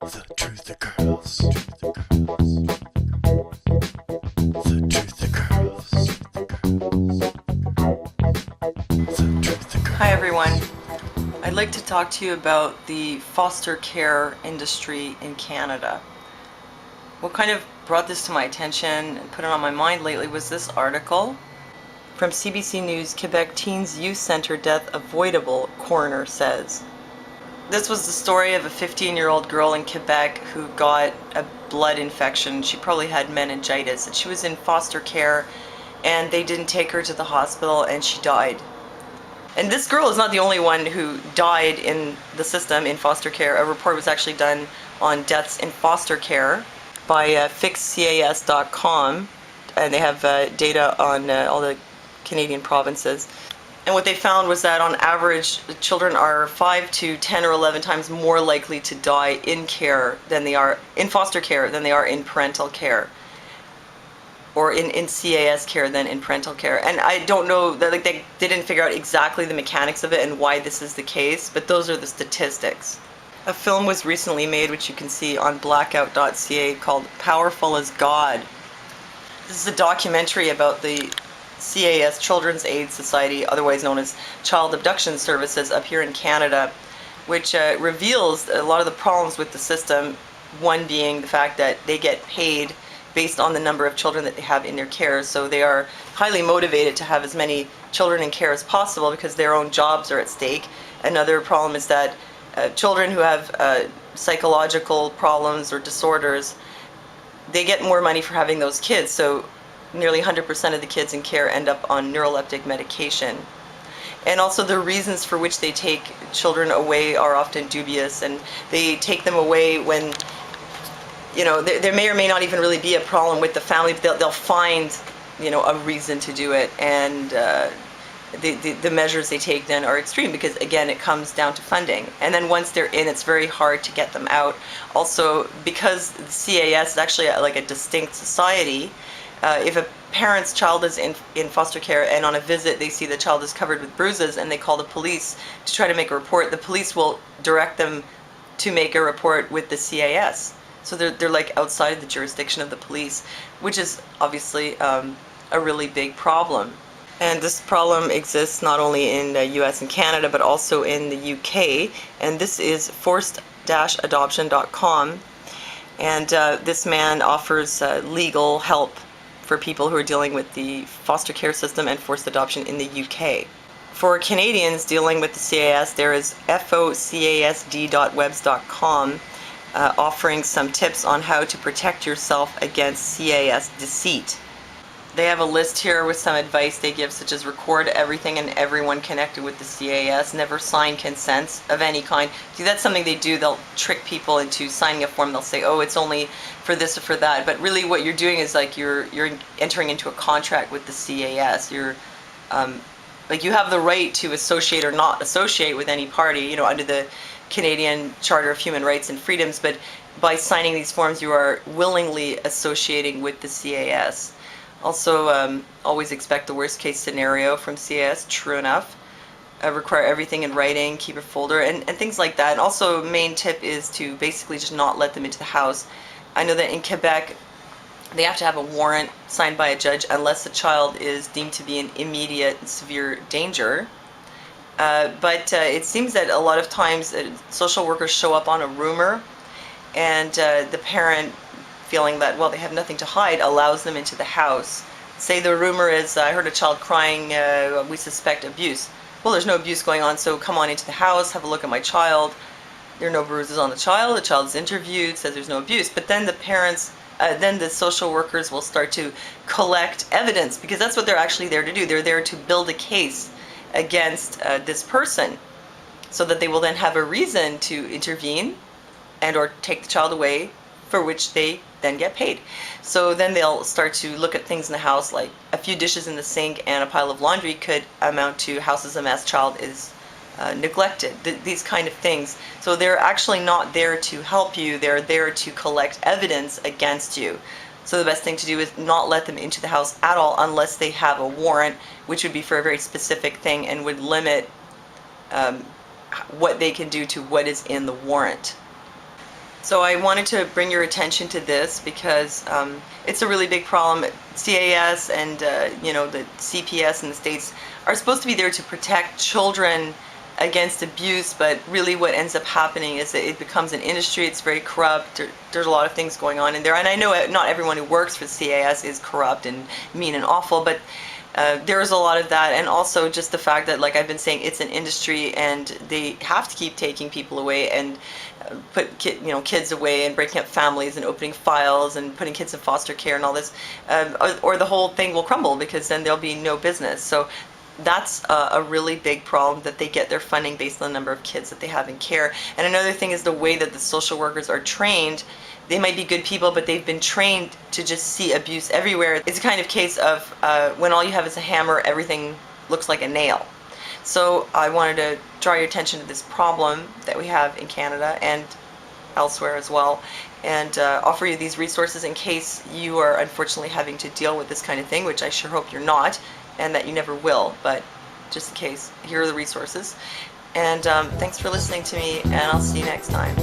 The truth occurs. The truth occurs. The truth occurs. Hi everyone. I'd like to talk to you about the foster care industry in Canada. What kind of brought this to my attention and put it on my mind lately was this article from CBC News. Quebec Teens Youth Center death avoidable, coroner says. This was the story of a 15-year-old girl in Quebec who got a blood infection. She probably had meningitis. She was in foster care and they didn't take her to the hospital and she died. And this girl is not the only one who died in the system in foster care. A report was actually done on deaths in foster care by fixcas.com, and they have data on all the Canadian provinces. And what they found was that on average, children are 5 to 10 or 11 times more likely to die in care than they are in foster care than they are in parental care, or in CAS care than in parental care. And I don't know, that like they didn't figure out exactly the mechanics of it and why this is the case, but those are the statistics. A film was recently made, which you can see on blackout.ca, called Powerful as God. This is a documentary about the CAS, Children's Aid Society, otherwise known as Child Abduction Services up here in Canada, which reveals a lot of the problems with the system, one being the fact that they get paid based on the number of children that they have in their care. So they are highly motivated to have as many children in care as possible because their own jobs are at stake. Another problem is that children who have psychological problems or disorders, they get more money for having those kids. So nearly 100% of the kids in care end up on neuroleptic medication. And also the reasons for which they take children away are often dubious, and they take them away when, you know, there may or may not even really be a problem with the family, but they'll find, you know, a reason to do it. And the measures they take then are extreme because, again, it comes down to funding. And then once they're in, it's very hard to get them out. Also, because the CAS is actually like a distinct society, if a parent's child is in foster care and on a visit they see the child is covered with bruises and they call the police to try to make a report, the police will direct them to make a report with the CAS. So they're like outside the jurisdiction of the police, which is obviously a really big problem. And this problem exists not only in the US and Canada, but also in the UK. And this is forced-adoption.com. And this man offers legal help for people who are dealing with the foster care system and forced adoption in the UK. For Canadians dealing with the CAS, there is focasd.webs.com offering some tips on how to protect yourself against CAS deceit. They have a list here with some advice they give, such as record everything and everyone connected with the CAS, never sign consents of any kind. See, that's something they do. They'll trick people into signing a form. They'll say, oh, it's only for this or for that. But really what you're doing is like you're entering into a contract with the CAS. You're like you have the right to associate or not associate with any party, you know, under the Canadian Charter of Human Rights and Freedoms. But by signing these forms, you are willingly associating with the CAS. Also, always expect the worst case scenario from CAS, true enough. Require everything in writing, keep a folder, and things like that. And also, main tip is to basically just not let them into the house. I know that in Quebec, they have to have a warrant signed by a judge unless the child is deemed to be in immediate and severe danger. But it seems that a lot of times social workers show up on a rumor, and the parent, feeling that, well, they have nothing to hide, allows them into the house. Say the rumor is, I heard a child crying, we suspect abuse. Well, there's no abuse going on, so come on into the house, have a look at my child. There are no bruises on the child is interviewed, says there's no abuse. But then the parents, then the social workers will start to collect evidence, because that's what they're actually there to do. They're there to build a case against this person, so that they will then have a reason to intervene and or take the child away, for which they then get paid. So then they'll start to look at things in the house, like a few dishes in the sink and a pile of laundry could amount to house is a mess, child is neglected, these kind of things. So they're actually not there to help you, they're there to collect evidence against you. So the best thing to do is not let them into the house at all unless they have a warrant, which would be for a very specific thing and would limit what they can do to what is in the warrant. So I wanted to bring your attention to this because it's a really big problem. CAS and the CPS in the States are supposed to be there to protect children against abuse, but really what ends up happening is that it becomes an industry. It's very corrupt. There's a lot of things going on in there, and I know not everyone who works for CAS is corrupt and mean and awful, but there's a lot of that, and also just the fact that, like I've been saying, it's an industry and they have to keep taking people away and put kids away and breaking up families and opening files and putting kids in foster care and all this, or the whole thing will crumble, because then there'll be no business. So that's a really big problem, that they get their funding based on the number of kids that they have in care. And another thing is the way that the social workers are trained. They might be good people, but they've been trained to just see abuse everywhere. It's a kind of case of when all you have is a hammer, everything looks like a nail. So I wanted to draw your attention to this problem that we have in Canada and elsewhere as well, and offer you these resources in case you are unfortunately having to deal with this kind of thing, which I sure hope you're not, and that you never will, but just in case, here are the resources. And thanks for listening to me, and I'll see you next time.